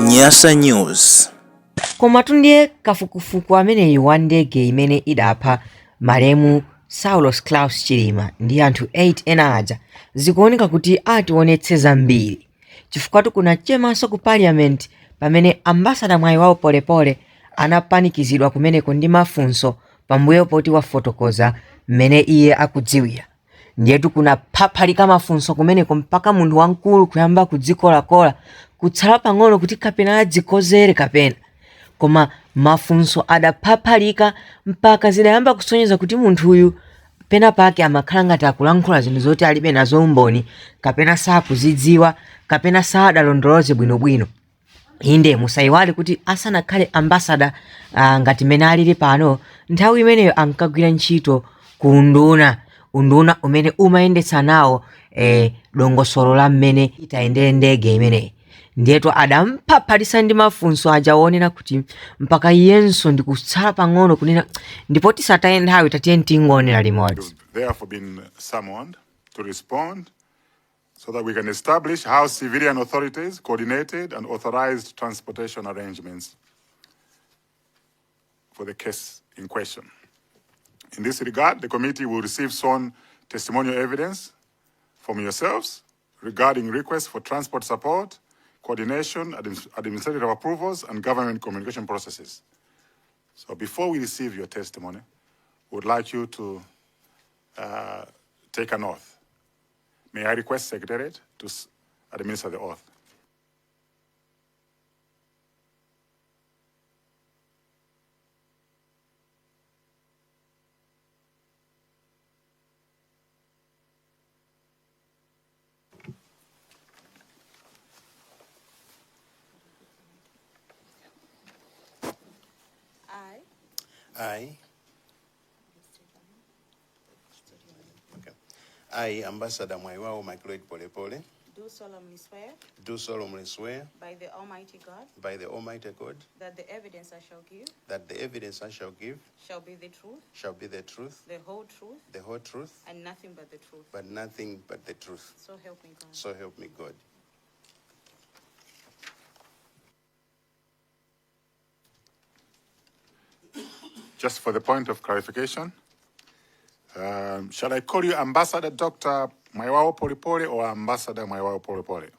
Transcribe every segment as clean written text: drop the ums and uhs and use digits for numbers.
Nyasa News. Koma tundiye kafukufuku ameneyi wa ndege imene idapha malemu Saulos Klaus Chilima ndi anthu 8 ena aja zikuoneka kuti ationetse zambiri chifukwa kuna chemanso ku parliament pamene ambassador mwayi wawo polepole anapanikizidwa kumeneko ndi mafunso pambuyo poti wafotokoza mmene iye akudziwira. Ndiyetu kuna phaphalika mafunso kumeneko mpaka munthu wamkulu kuyamba kudzikolakola kutsala pang'ono kuti kapena adzikozere kapena. Koma mafunso adaphaphalika mpaka zidayamba kusonyeza kuti munthu uyu pena pake amakhala ngati akulankhula zinthu zoti alibe nazo umboni kapena sakuzidziwa kapena sadalondoloze bwinobwino. Inde musayiwale kuti asanakhale ambassador ngati mmene alili pano nthawi imeneyo ankagwira ntchito ku unduna umene umayendetsa nawo dongosolo la mmene itayendere ndege imeneyi. Ndiyetu adampaphalisa ndi mafunso aja wonena kuti mpaka iyenso ndikutsala pang'ono kunena ndipo tisataye nthawi tatiye ntingonera limodzi. Therefore been summoned to respond so that we can establish how civilian authorities coordinated and authorized transportation arrangements for the case in question. In this regard, the committee will receive sworn testimonial evidence from yourselves regarding requests for transport support, coordination, administrative approvals, and government communication processes. So before we receive your testimony, we would like you to take an oath. May I request Secretariat to administer the oath? I, Ambassador Mwaiwao Macleod Polepole, do solemnly swear by the Almighty God, that the evidence I shall give shall be the truth, the whole truth, and nothing but the truth. So help me God. So help me God. Just for the point of clarification, shall I call you Ambassador Dr. Mwaiwao Polepole or Ambassador Mwaiwao Polepole?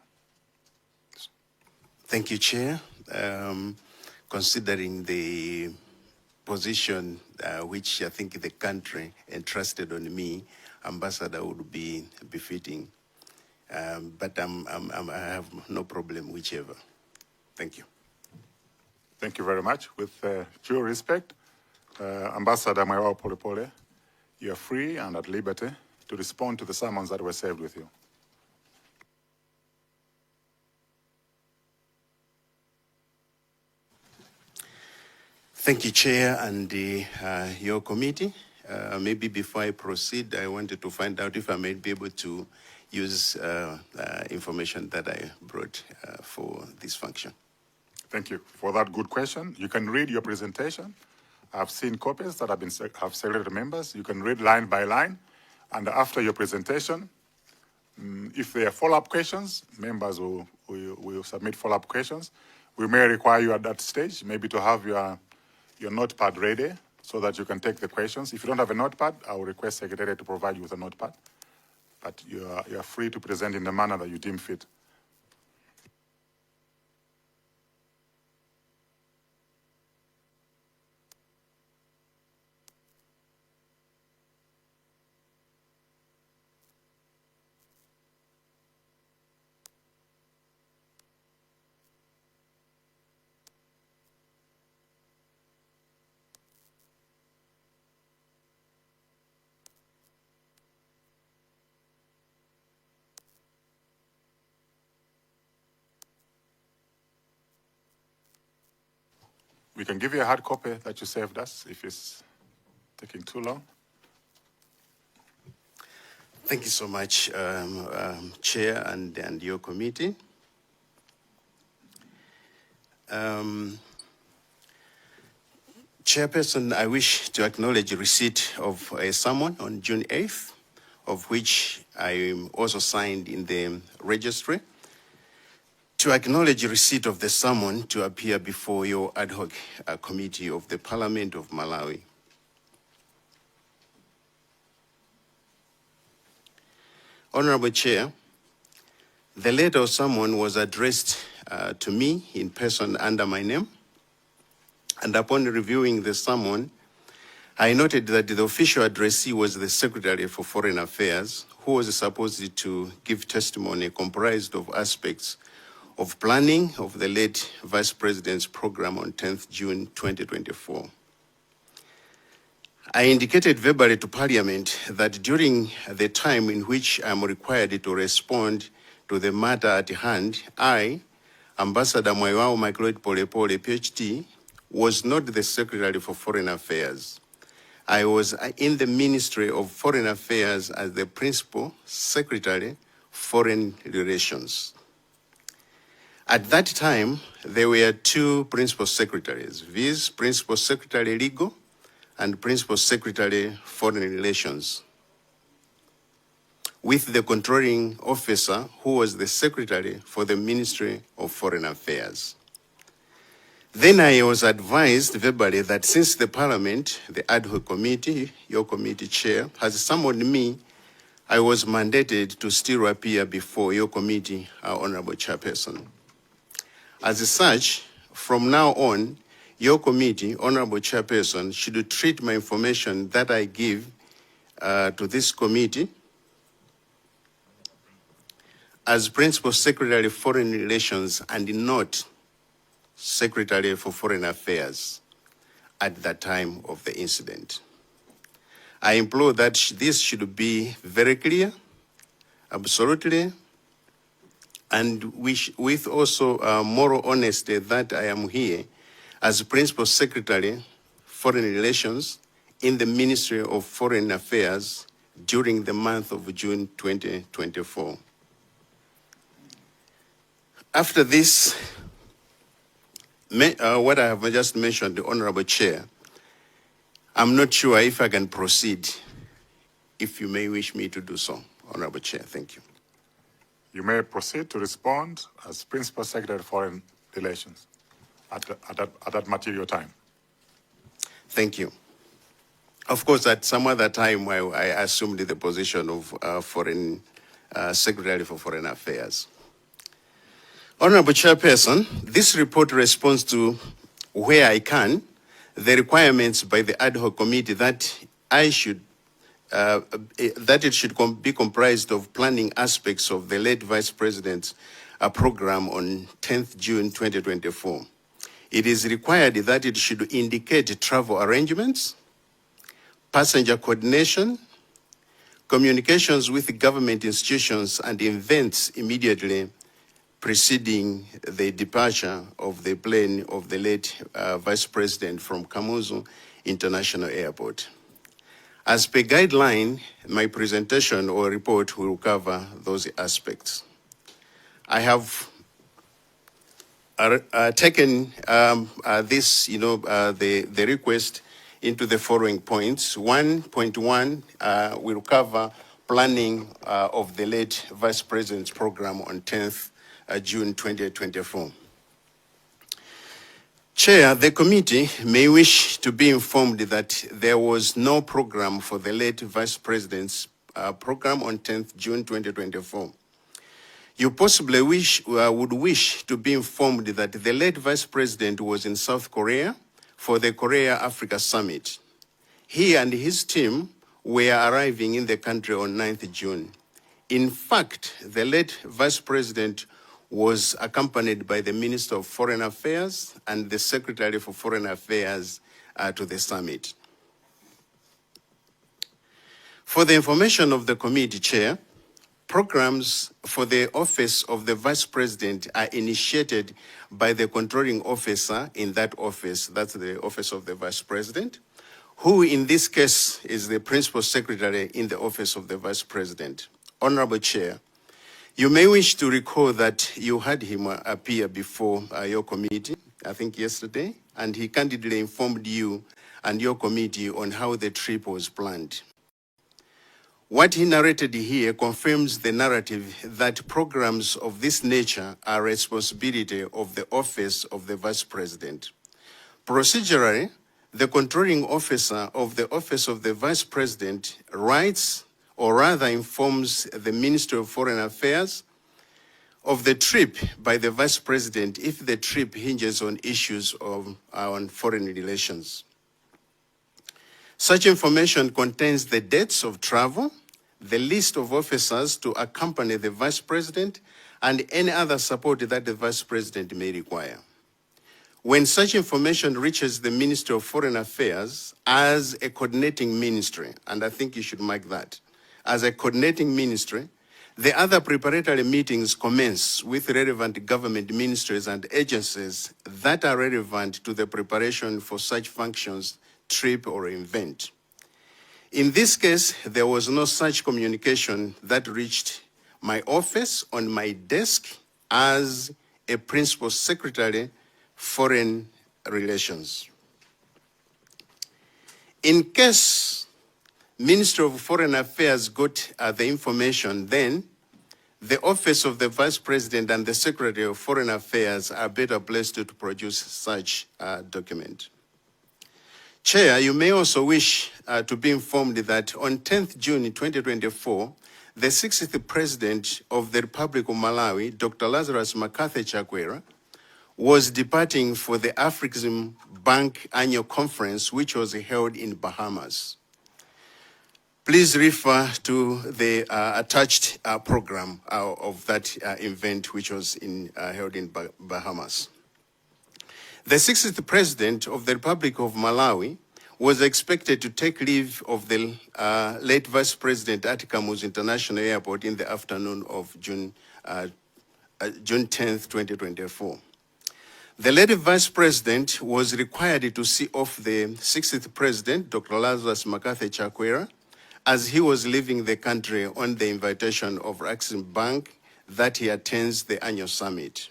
Thank you, Chair. Considering the position which I think the country entrusted on me, Ambassador would be befitting. But I have no problem, whichever. Thank you. Thank you very much. With due respect, Ambassador Mwaiwao Polepole, you are free and at liberty to respond to the summons that were served with you. Thank you, Chair, and your committee. Maybe before I proceed, I wanted to find out if I might be able to use information that I brought for this function. Thank you for that good question. You can read your presentation. I've seen copies that have circulated members. You can read line by line. And after your presentation, if there are follow-up questions, members will submit follow-up questions. We may require you at that stage maybe to have your notepad ready so that you can take the questions. If you don't have a notepad, I will request Secretary to provide you with a notepad. But you are free to present in the manner that you deem fit. We can give you a hard copy that you saved us if it's taking too long. Thank you so much, Chair and your committee. Chairperson, I wish to acknowledge receipt of a summon on June 8th, of which I also signed in the registry. to acknowledge receipt of the summon to appear before your ad hoc committee of the Parliament of Malawi. Honorable Chair, the letter of summon was addressed to me in person under my name, and upon reviewing the summon, I noted that the official addressee was the Secretary for Foreign Affairs, who was supposed to give testimony comprised of aspects of planning of the late Vice President's program on 10th June 2024. I indicated verbally to Parliament that during the time in which I am required to respond to the matter at hand, I, Ambassador Mwaiwao Michael Polepole, PhD, was not the Secretary for Foreign Affairs. I was in the Ministry of Foreign Affairs as the Principal Secretary, Foreign Relations. At that time, there were two Principal Secretaries, viz. Principal Secretary Legal and Principal Secretary Foreign Relations, with the controlling officer who was the Secretary for the Ministry of Foreign Affairs. Then I was advised verbally that since the Parliament, the ad hoc committee, your committee chair, has summoned me, I was mandated to still appear before your committee, our Honorable Chairperson. As such, from now on, your committee, Honorable Chairperson, should treat my information that I give to this committee as Principal Secretary of Foreign Relations and not Secretary for Foreign Affairs at the time of the incident. I implore that this should be very clear, absolutely, and with also moral honesty that I am here as Principal Secretary, Foreign Relations in the Ministry of Foreign Affairs during the month of June 2024. After this, what I have just mentioned, the Honorable Chair, I'm not sure if I can proceed, if you may wish me to do so. Honorable Chair, thank you. You may proceed to respond as Principal Secretary of Foreign Relations at that material time. Thank you. Of course, at some other time, I assumed the position of Secretary for Foreign Affairs. Honorable Chairperson, this report responds to, where I can, the requirements by the ad hoc committee that it should be comprised of planning aspects of the late Vice President's program on 10th June 2024. It is required that it should indicate travel arrangements, passenger coordination, communications with government institutions and events immediately preceding the departure of the plane of the late Vice President from Kamuzu International Airport. As per guideline, my presentation or report will cover those aspects. I have taken the request into the following points. 1.1 will cover planning of the late Vice President's program on 10th June 2024. Chair, the committee may wish to be informed that there was no program for the late Vice President's program on 10th June 2024. You possibly would wish to be informed that the late Vice President was in South Korea for the Korea-Africa Summit. He and his team were arriving in the country on 9th June. In fact, the late Vice President was accompanied by the Minister of Foreign Affairs and the Secretary for Foreign Affairs to the summit. For the information of the committee chair, programs for the office of the Vice President are initiated by the controlling officer in that office, that's the office of the Vice President, who in this case is the Principal Secretary in the office of the Vice President. Honorable Chair, you may wish to recall that you had him appear before your committee, I think yesterday, and he candidly informed you and your committee on how the trip was planned. What he narrated here confirms the narrative that programs of this nature are responsibility of the office of the Vice President. Procedurally, the controlling officer of the office of the Vice President writes, or rather informs the Ministry of Foreign Affairs of the trip by the Vice President if the trip hinges on issues on foreign relations. Such information contains the dates of travel, the list of officers to accompany the Vice President, and any other support that the Vice President may require. When such information reaches the Ministry of Foreign Affairs as a coordinating ministry, and I think you should mark that, as a coordinating ministry, the other preparatory meetings commence with relevant government ministries and agencies that are relevant to the preparation for such functions, trip, or event. In this case, there was no such communication that reached my office on my desk as a Principal Secretary, Foreign Relations. In case Ministry of Foreign Affairs got the information, then the Office of the Vice President and the Secretary of Foreign Affairs are better placed to produce such a document. Chair, you may also wish to be informed that on 10th June 2024, the 60th President of the Republic of Malawi, Dr. Lazarus Makathi Chakwera, was departing for the African Bank Annual Conference, which was held in Bahamas. Please refer to the attached program of that event, which was held in Bahamas. The 60th President of the Republic of Malawi was expected to take leave of the late Vice President at Kamuzu International Airport in the afternoon of June 10th, 2024. The late Vice President was required to see off the 60th President, Dr. Lazarus Makathi Chakwera, as he was leaving the country on the invitation of Axim Bank that he attends the annual summit.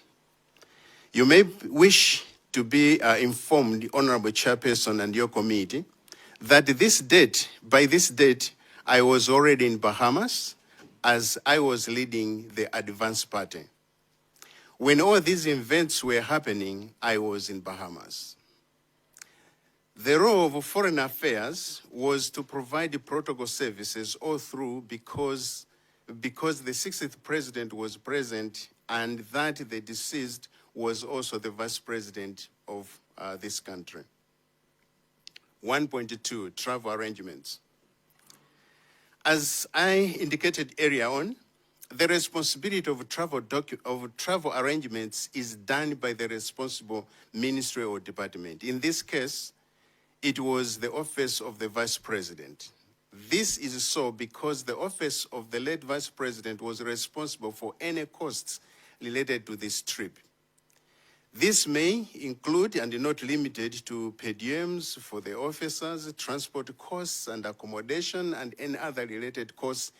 You may wish to be informed, Honorable Chairperson and your committee, that by this date, I was already in Bahamas as I was leading the advance party. When all these events were happening, I was in Bahamas. The role of Foreign Affairs was to provide the protocol services all through because the 60th President was present and that the deceased was also the Vice President of this country. 1.2, travel arrangements. As I indicated earlier on, the responsibility of travel arrangements is done by the responsible ministry or department. In this case, it was the office of the Vice President. This is so because the office of the late Vice President was responsible for any costs related to this trip. This may include and not limited to per diems for the officers, transport costs and accommodation, and any other related costs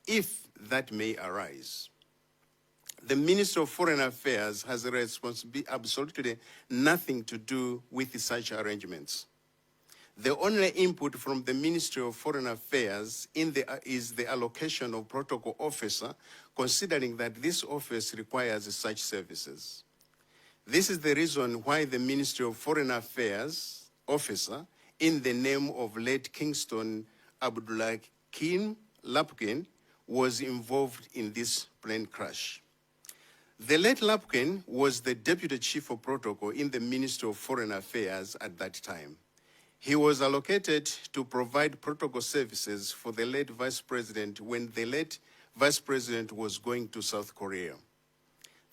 if that may arise. The Minister of Foreign Affairs has a responsibility, absolutely nothing to do with such arrangements. The only input from the Ministry of Foreign Affairs is the allocation of protocol officer, considering that this office requires such services. This is the reason why the Ministry of Foreign Affairs officer, in the name of late Kingston Abdullakim Lapkin, was involved in this plane crash. The late Lapkin was the Deputy Chief of Protocol in the Ministry of Foreign Affairs at that time. He was allocated to provide protocol services for the late Vice President when the late Vice President was going to South Korea.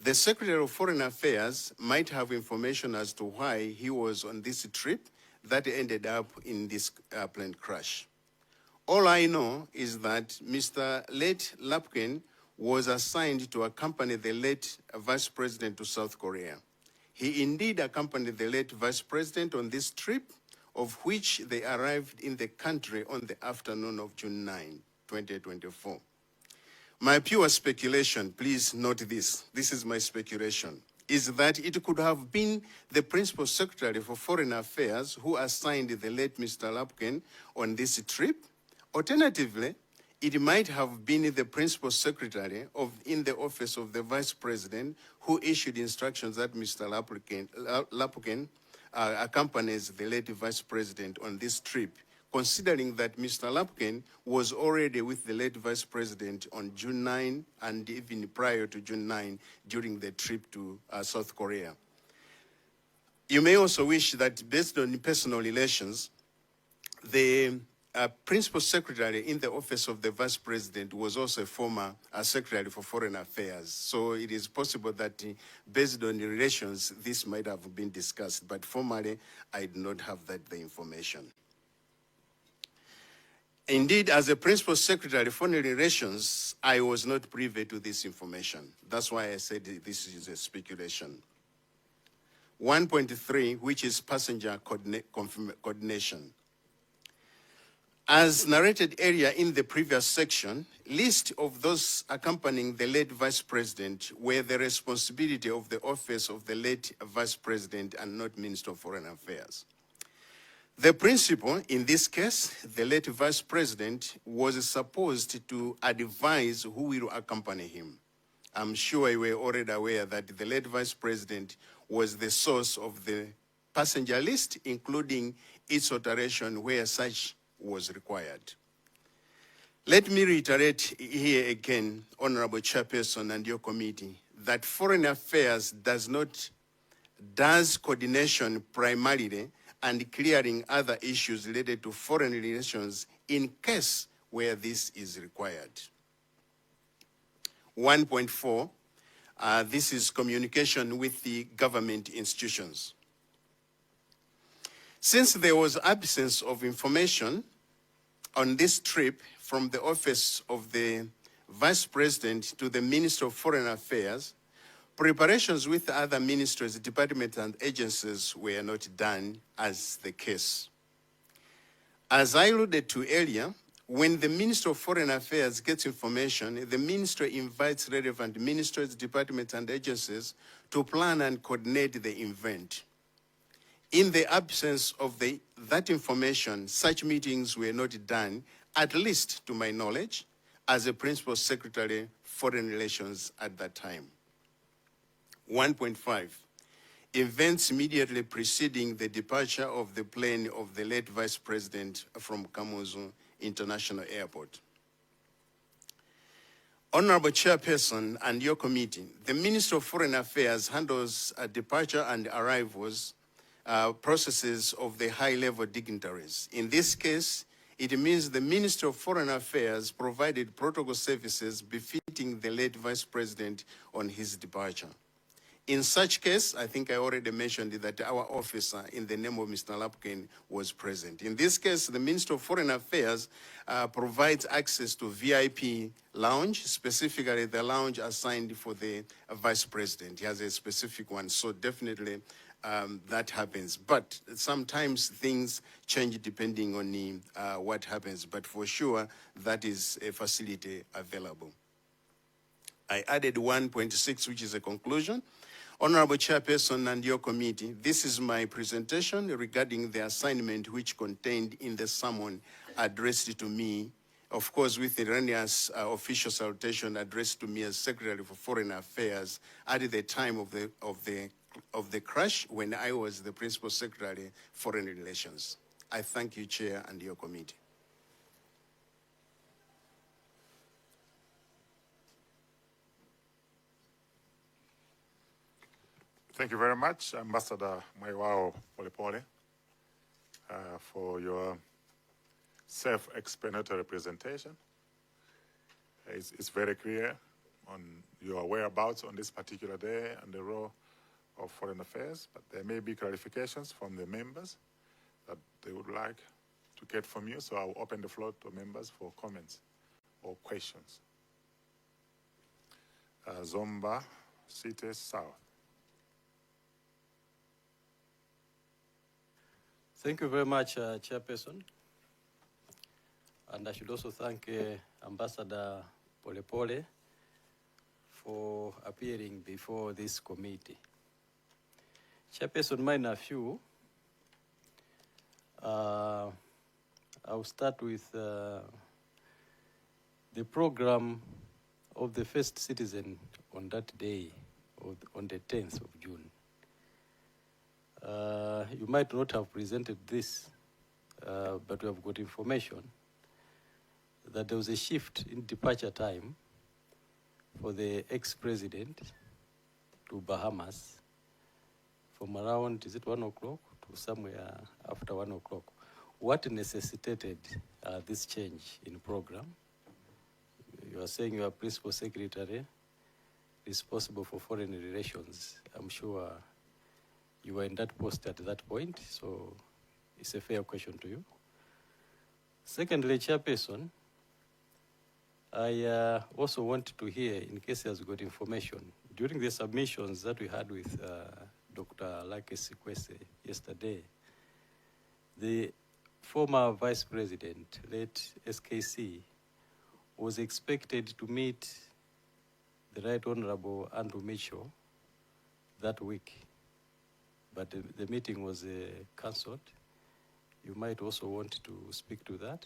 The Secretary of Foreign Affairs might have information as to why he was on this trip that ended up in this plane crash. All I know is that Mr. late Lapkin was assigned to accompany the late Vice President to South Korea. He indeed accompanied the late Vice President on this trip, of which they arrived in the country on the afternoon of June 9, 2024. My pure speculation, please note this is my speculation, is that it could have been the Principal Secretary for Foreign Affairs who assigned the late Mr. Lapkin on this trip. Alternatively, it might have been the principal secretary in the office of the vice president who issued instructions that Mr. Lapuken accompanies the late vice president on this trip, considering that Mr. Lapuken was already with the late vice president on June 9 and even prior to June 9 during the trip to South Korea. You may also wish that based on personal relations, the principal secretary in the office of the vice president was also a former secretary for foreign affairs. So it is possible that based on the relations, this might have been discussed, but formally, I do not have the information. Indeed, as a principal secretary for foreign relations, I was not privy to this information. That's why I said this is a speculation. 1.3, which is passenger coordination. As narrated earlier in the previous section, list of those accompanying the late vice president were the responsibility of the office of the late vice president and not Minister of Foreign Affairs. The principal, in this case, the late vice president, was supposed to advise who will accompany him. I'm sure you were already aware that the late vice president was the source of the passenger list, including its alteration where such was required. Let me reiterate here again, Honorable Chairperson and your committee, that foreign affairs does coordination primarily and clearing other issues related to foreign relations in case where this is required. 1.4, this is communication with the government institutions. Since there was absence of information on this trip from the office of the Vice President to the Minister of Foreign Affairs, preparations with other ministries, departments, and agencies were not done as the case. As I alluded to earlier, when the Minister of Foreign Affairs gets information, the Minister invites relevant ministries, departments, and agencies to plan and coordinate the event. In the absence of that information, such meetings were not done, at least to my knowledge, as a Principal Secretary, Foreign Relations at that time. 1.5, events immediately preceding the departure of the plane of the late Vice President from Kamuzu International Airport. Honorable Chairperson and your committee, the Minister of Foreign Affairs handles departure and arrivals processes of the high-level dignitaries. In this case, it means the Minister of Foreign Affairs provided protocol services befitting the late Vice President on his departure. In such case, I think I already mentioned that our officer in the name of Mr. Lapuken was present. In this case, the Minister of Foreign Affairs provides access to VIP lounge, specifically the lounge assigned for the Vice President. He has a specific one, so definitely that happens. But sometimes things change depending on what happens, but for sure, that is a facility available. I added 1.6, which is a conclusion. Honorable Chairperson and your committee, this is my presentation regarding the assignment which contained in the summon addressed to me, of course with erroneous official salutation addressed to me as Secretary for Foreign Affairs at the time of the crash when I was the Principal Secretary for Foreign Relations. I thank you, Chair, and your committee. Thank you very much, Ambassador Maiwao Polepole, for your self-explanatory presentation. It's very clear on your whereabouts on this particular day and the role of Foreign Affairs, but there may be clarifications from the members that they would like to get from you, so I'll open the floor to members for comments or questions. Zomba, City South. Thank you very much, Chairperson. And I should also thank Ambassador Polepole for appearing before this committee. Chairperson, mine are few. I'll start with the the program of the first citizen on that day, on the 10th of June. You might not have presented this, but we have got information that there was a shift in departure time for the ex-president to Bahamas from around, is it 1 o'clock to somewhere after 1 o'clock. What necessitated this change in program? You are saying you are principal secretary responsible for foreign relations. I'm sure you were in that post at that point, so it's a fair question to you. Secondly, Chairperson, I also want to hear, in case there's good information, during the submissions that we had with Dr. Lakesi Kwese yesterday, the former Vice President, late SKC, was expected to meet the Right Honorable Andrew Mitchell that week, but the meeting was cancelled. You might also want to speak to that.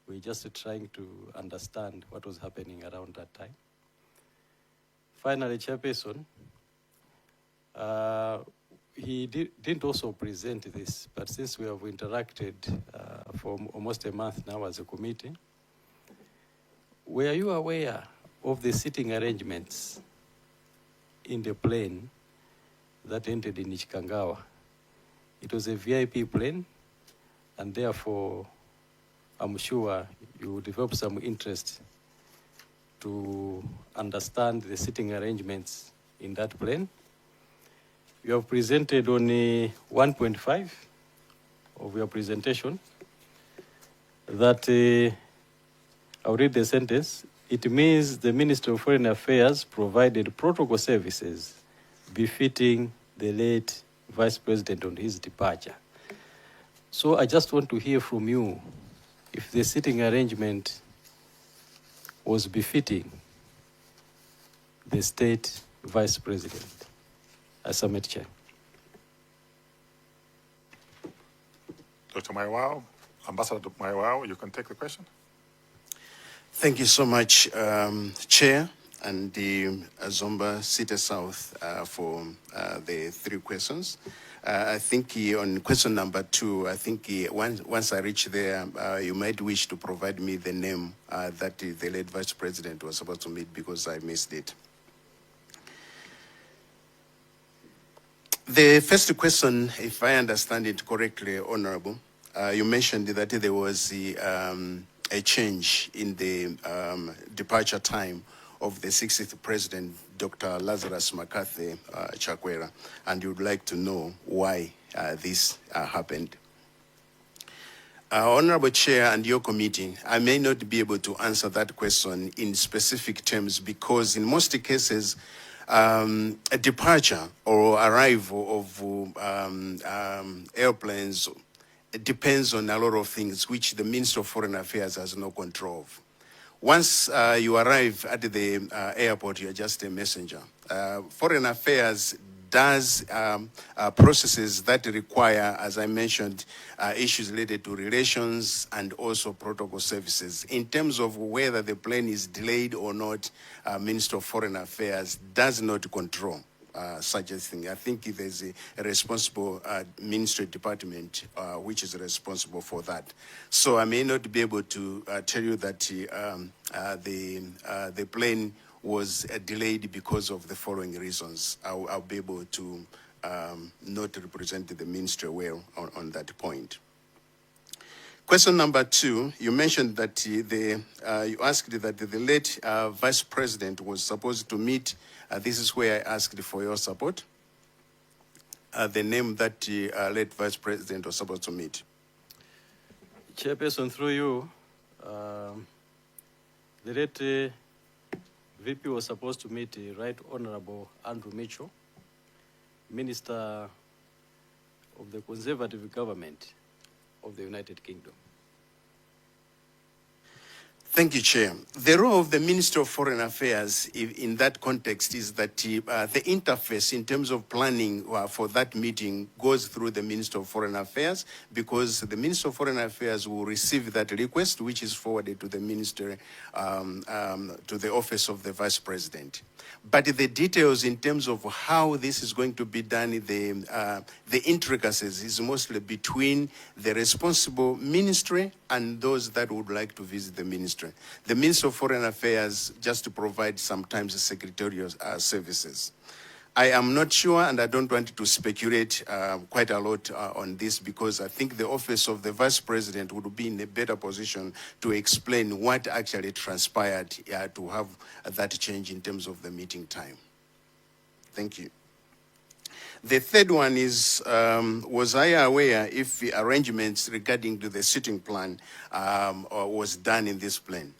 We're just trying to understand what was happening around that time. Finally, Chairperson, he didn't also present this, but since we have interacted for almost a month now as a committee, were you aware of the seating arrangements in the plane that entered in Ichikangawa? It was a VIP plane, and therefore, I'm sure you develop some interest to understand the seating arrangements in that plane. You have presented on 1.5 of your presentation that, I'll read the sentence. It means the Ministry of Foreign Affairs provided protocol services befitting the late Vice President on his departure. So I just want to hear from you if the seating arrangement was befitting the state Vice President. I submit, Chair. Dr. Maiwao, Ambassador Maiwao, you can take the question. Thank you so much, Chair and the Zomba City South for the 3 questions. I think on question number 2, I think once I reach there, you might wish to provide me the name that the late Vice President was supposed to meet because I missed it. The first question, if I understand it correctly, Honorable, you mentioned that there was a change in the departure time of the 60th President, Dr. Lazarus McCarthy Chakwera, and you would like to know why this happened. Honorable Chair and your committee, I may not be able to answer that question in specific terms because in most cases, a departure or arrival of airplanes depends on a lot of things which the Ministry of Foreign Affairs has no control of. Once you arrive at the airport, you're just a messenger. Foreign Affairs does processes that require, as I mentioned, issues related to relations and also protocol services. In terms of whether the plane is delayed or not, Minister of Foreign Affairs does not control such a thing. I think there's a responsible ministry department which is responsible for that. So I may not be able to tell you that the plane was delayed because of the following reasons. I'll be able to not represent the ministry well on that point. Question number 2, you mentioned that you asked that the late Vice President was supposed to meet. This is where I asked for your support. The name that the late Vice President was supposed to meet. Chairperson, through you, the late VP was supposed to meet the Right Honorable Andrew Mitchell, Minister of the Conservative Government of the United Kingdom. Thank you, Chair. The role of the Minister of Foreign Affairs in that context is that the interface in terms of planning for that meeting goes through the Minister of Foreign Affairs, because the Minister of Foreign Affairs will receive that request, which is forwarded to the Minister, to the Office of the Vice President. But the details in terms of how this is going to be done, the intricacies is mostly between the responsible ministry and those that would like to visit the ministry. The Minister of Foreign Affairs just to provide sometimes secretarial services. I am not sure, and I don't want to speculate quite a lot on this, because I think the Office of the Vice President would be in a better position to explain what actually transpired to have that change in terms of the meeting time. Thank you. The third one is, was I aware if the arrangements regarding to the sitting plan was done in this plan?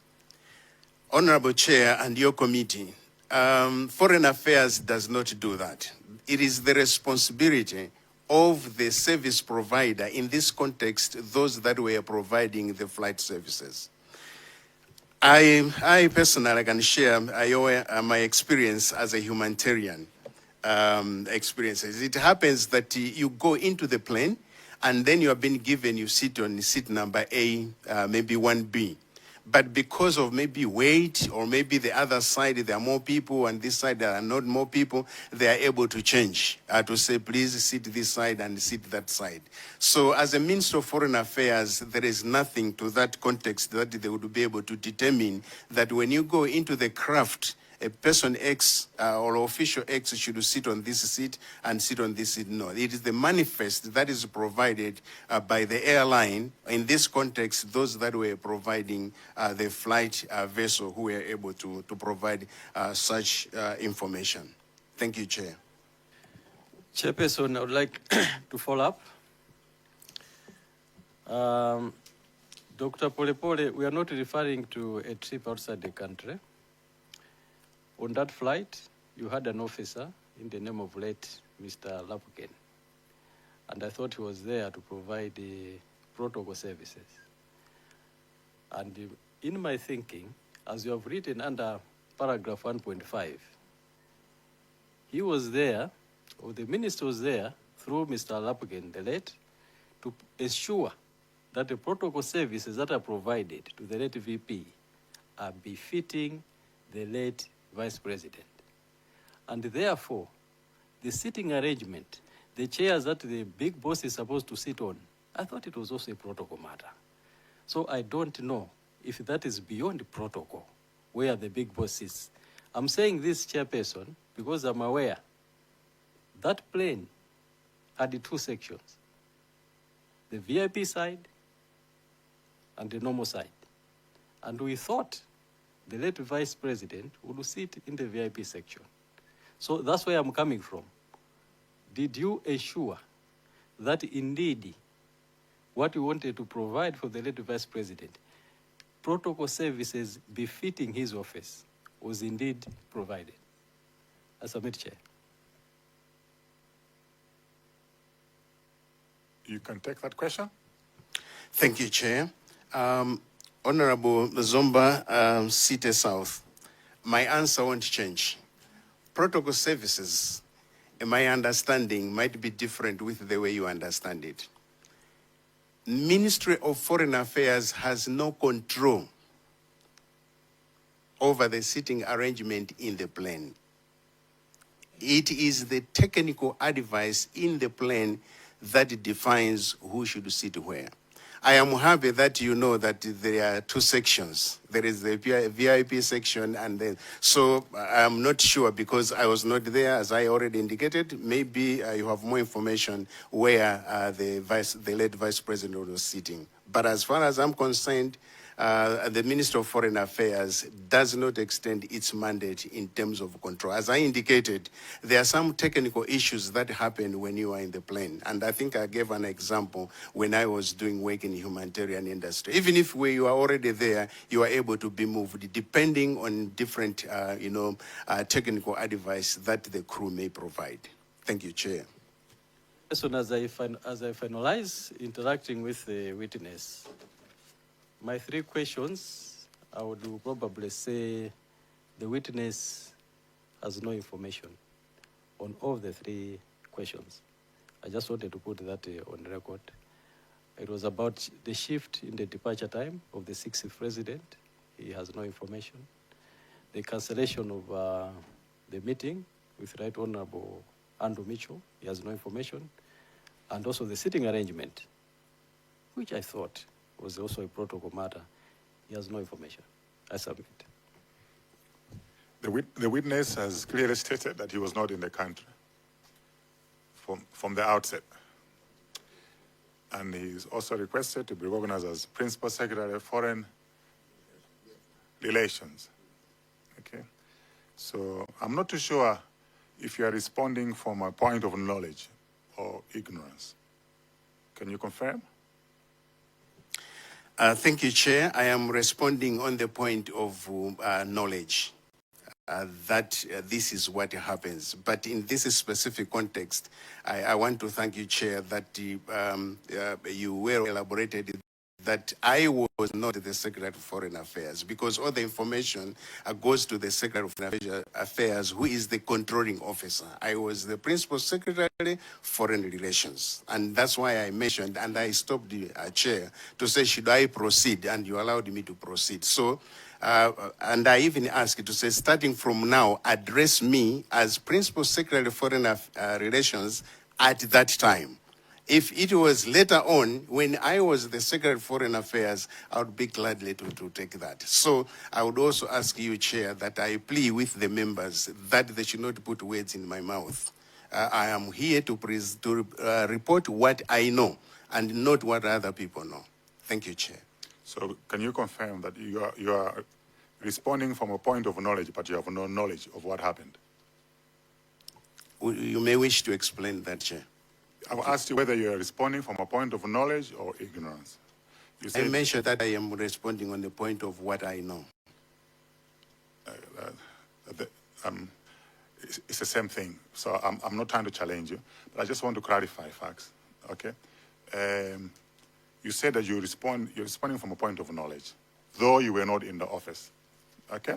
Honorable Chair and your committee, Foreign Affairs does not do that. It is the responsibility of the service provider, in this context, those that were providing the flight services. I personally can share my experience as a humanitarian experiences. It happens that you go into the plane and then you have been given, you sit on seat number A, maybe 1B. But because of maybe weight, or maybe the other side, there are more people, and this side there are not more people, they are able to change, to say, please sit this side and sit that side. So as a Minister of Foreign Affairs, there is nothing to that context that they would be able to determine that when you go into the craft, a person X or official X should sit on this seat and sit on this seat. No, it is the manifest that is provided by the airline. In this context, those that were providing the flight vessel who were able to provide such information. Thank you, Chair. Chairperson, I would like to follow up. Dr. Polepole, we are not referring to a trip outside the country. On that flight, you had an officer in the name of late Mr. Lapuken, and I thought he was there to provide the protocol services. And in my thinking, as you have written under paragraph 1.5, he was there, or the minister was there, through Mr. Lapuken, the late, to ensure that the protocol services that are provided to the late VP are befitting the late Vice President. And therefore, the sitting arrangement, the chairs that the big boss is supposed to sit on, I thought it was also a protocol matter. So I don't know if that is beyond protocol, where the big boss sits. I'm saying this, Chairperson, because I'm aware that plane had two sections, the VIP side and the normal side. And we thought the late Vice President would sit in the VIP section. So that's where I'm coming from. Did you ensure that indeed what you wanted to provide for the late Vice President, protocol services befitting his office, was indeed provided? I submit, Chair. You can take that question. Thank you, Chair. Honorable Zomba, City South, my answer won't change. Protocol services, my understanding might be different with the way you understand it. Ministry of Foreign Affairs has no control over the seating arrangement in the plane. It is the technical advice in the plane that defines who should sit where. I am happy that you know that there are two sections. There is the VIP section, and then, so I'm not sure because I was not there, as I already indicated. Maybe you have more information where the late Vice President was sitting. But as far as I'm concerned, the Minister of Foreign Affairs does not extend its mandate in terms of control. As I indicated, there are some technical issues that happen when you are in the plane. And I think I gave an example when I was doing work in the humanitarian industry. Even if you are already there, you are able to be moved depending on different, technical advice that the crew may provide. Thank you, Chair. So as I finalize interacting with the witness, my three questions I would probably say the witness has no information on all the three questions. I just wanted to put that on record. It was about the shift in the departure time of the 60th president. He has no information. The cancellation of the meeting with Right Honorable Andrew Mitchell, he has no information. And also the sitting arrangement, which I thought was also a protocol matter, he has no information. I submit. The witness has clearly stated that he was not in the country from the outset. And he's also requested to be recognized as Principal Secretary of Foreign Relations. Okay? So I'm not too sure if you are responding from a point of knowledge or ignorance. Can you confirm? Thank you, Chair. I am responding on the point of knowledge. That this is what happens. But in this specific context, I want to thank you, Chair, that you well elaborated that I was not the Secretary of Foreign Affairs, because all the information goes to the Secretary of Foreign Affairs, who is the controlling officer. I was the Principal Secretary, Foreign Relations. And that's why I mentioned, and I stopped the Chair to say, should I proceed? And you allowed me to proceed. So, and I even asked to say, starting from now, address me as Principal Secretary of Foreign Relations at that time. If it was later on, when I was the Secretary of Foreign Affairs, I would be gladly to take that. So I would also ask you, Chair, that I plea with the members that they should not put words in my mouth. I am here to report what I know and not what other people know. Thank you, Chair. So can you confirm that you are responding from a point of knowledge, but you have no knowledge of what happened? You may wish to explain that, Chair. I've asked you whether you are responding from a point of knowledge or ignorance. You said, I mentioned that I am responding on the point of what I know. It's the same thing. So I'm not trying to challenge you, but I just want to clarify facts. Okay? You said that you're responding from a point of knowledge, though you were not in the office. Okay?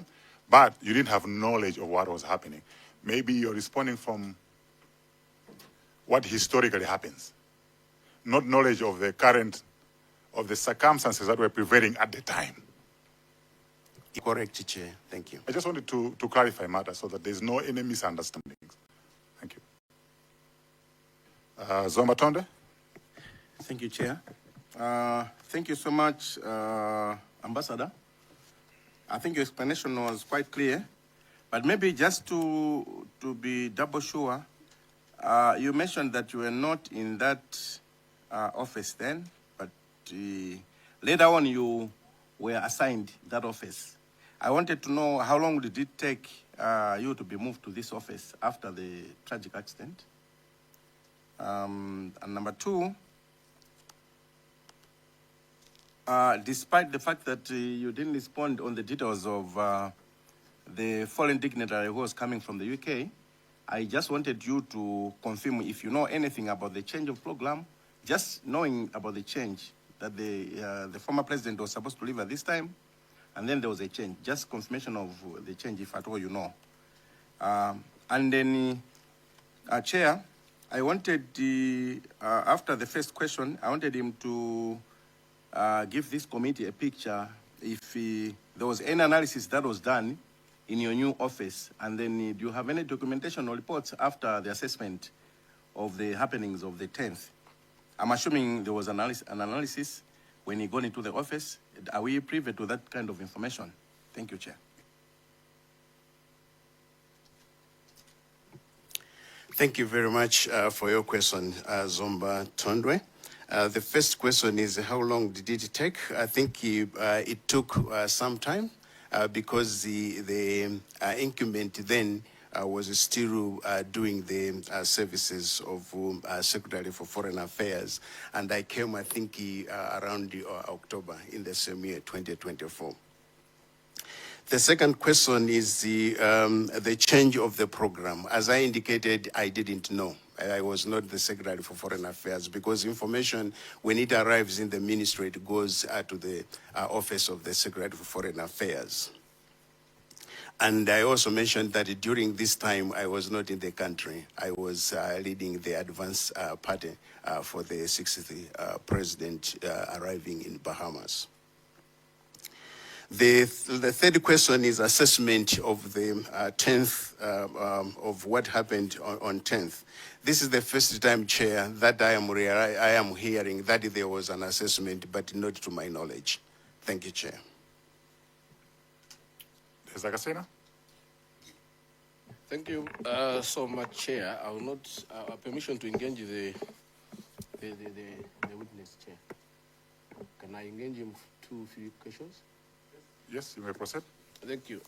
But you didn't have knowledge of what was happening. Maybe you're responding from what historically happens, not knowledge of the circumstances that were prevailing at the time. Correct, Chair. Thank you. I just wanted to clarify matters so that there's no any misunderstandings. Thank you. Zomba Tonde? Thank you, Chair. Thank you so much, Ambassador. I think your explanation was quite clear, but maybe just to be double sure, you mentioned that you were not in that office then, but later on you were assigned that office. I wanted to know how long did it take you to be moved to this office after the tragic accident? And number two, despite the fact that you didn't respond on the details of the foreign dignitary who was coming from the UK, I just wanted you to confirm if you know anything about the change of program, just knowing about the change that the former president was supposed to leave at this time, and then there was a change, just confirmation of the change if at all you know. And then, Chair, I wanted, after the first question, I wanted him to give this committee a picture if there was any analysis that was done in your new office, and then do you have any documentation or reports after the assessment of the happenings of the 10th? I'm assuming there was an analysis when he got into the office. Are we privy to that kind of information? Thank you, Chair. Thank you very much for your question, Zomba Tondwe. The first question is, how long did it take? I think it took some time because the incumbent then was still doing the services of Secretary for Foreign Affairs. And I came, I think, around October in the same year, 2024. The second question is the change of the program. As I indicated, I didn't know. I was not the Secretary for Foreign Affairs, because information, when it arrives in the ministry, it goes to the Office of the Secretary for Foreign Affairs. And I also mentioned that during this time, I was not in the country. I was leading the advance party for the 60th president arriving in Bahamas. The third question is assessment of the 10th, of what happened on 10th. This is the first time, Chair, that I am hearing that there was an assessment, but not to my knowledge. Thank you, Chair. Thank you so much, Chair. I will not permission to engage the witness, Chair. Can I engage him to a few questions? Yes, you may proceed. Thank you,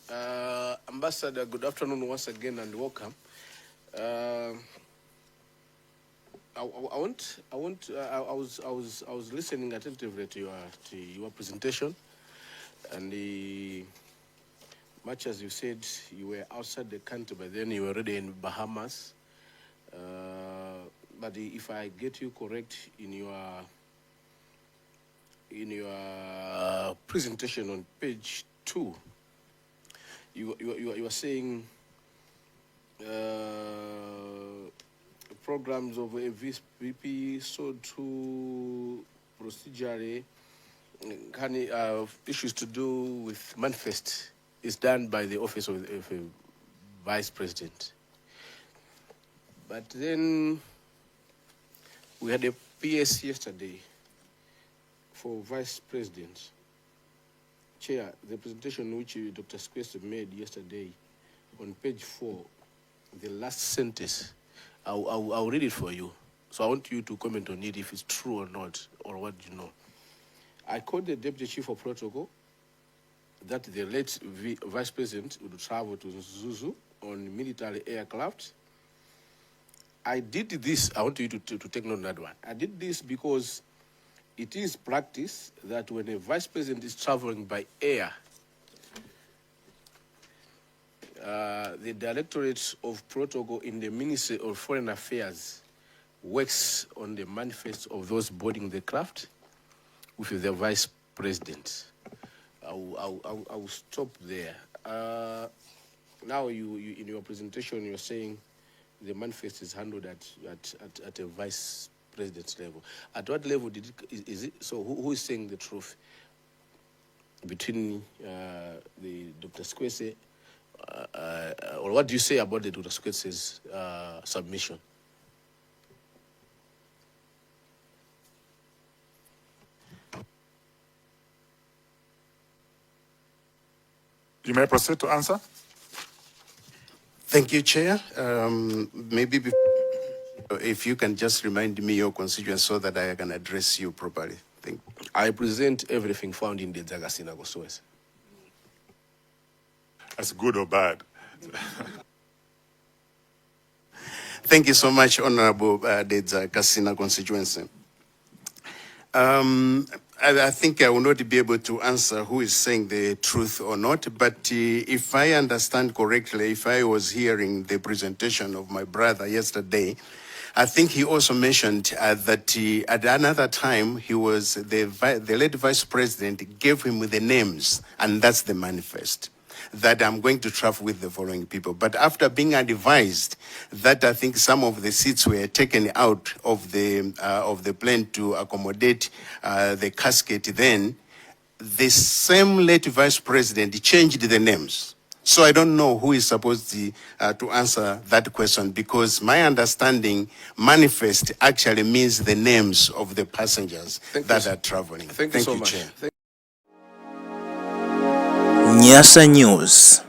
Ambassador. Good afternoon once again and welcome. I was listening attentively to your presentation, and much as you said you were outside the country, but then you were already in Bahamas. But if I get you correct in your presentation on page 2, you are saying programs of a VP so to procedurally issues to do with manifest is done by the office of a vice president. But then we had a PS yesterday for vice president. Chair, the presentation which Dr. Squest made yesterday on page 4, the last sentence, I'll read it for you. So I want you to comment on it if it's true or not, or what you know. I called the Deputy Chief of Protocol that the late Vice President would travel to Zuzu on military aircraft. I did this, I want you to take note of that one. I did this because it is practice that when a Vice President is traveling by air, the Directorate of Protocol in the Ministry of Foreign Affairs works on the manifest of those boarding the craft with the Vice President. I will stop there. Now you in your presentation you're saying the manifest is handled at a Vice President's level. At what level is it? So who is saying the truth between the Dr. Squese? Or what do you say about the Dr. Squese's submission? You may proceed to answer. Thank you, Chair. Maybe if you can just remind me your constituents so that I can address you properly. Thank you. I present everything found in the Zagasina Gosoes. That's good or bad? Thank you so much, Honorable Dedza Kasina constituency. I think I will not be able to answer who is saying the truth or not, but if I understand correctly, if I was hearing the presentation of my brother yesterday, I think he also mentioned that at another time, he was the late Vice President gave him the names, and that's the manifest, that I'm going to travel with the following people. But after being advised that I think some of the seats were taken out of the plane to accommodate the casket, then the same late Vice President changed the names. So I don't know who is supposed to answer that question, because my understanding, manifest actually means the names of the passengers that are traveling. Thank you so much. Nyasa News.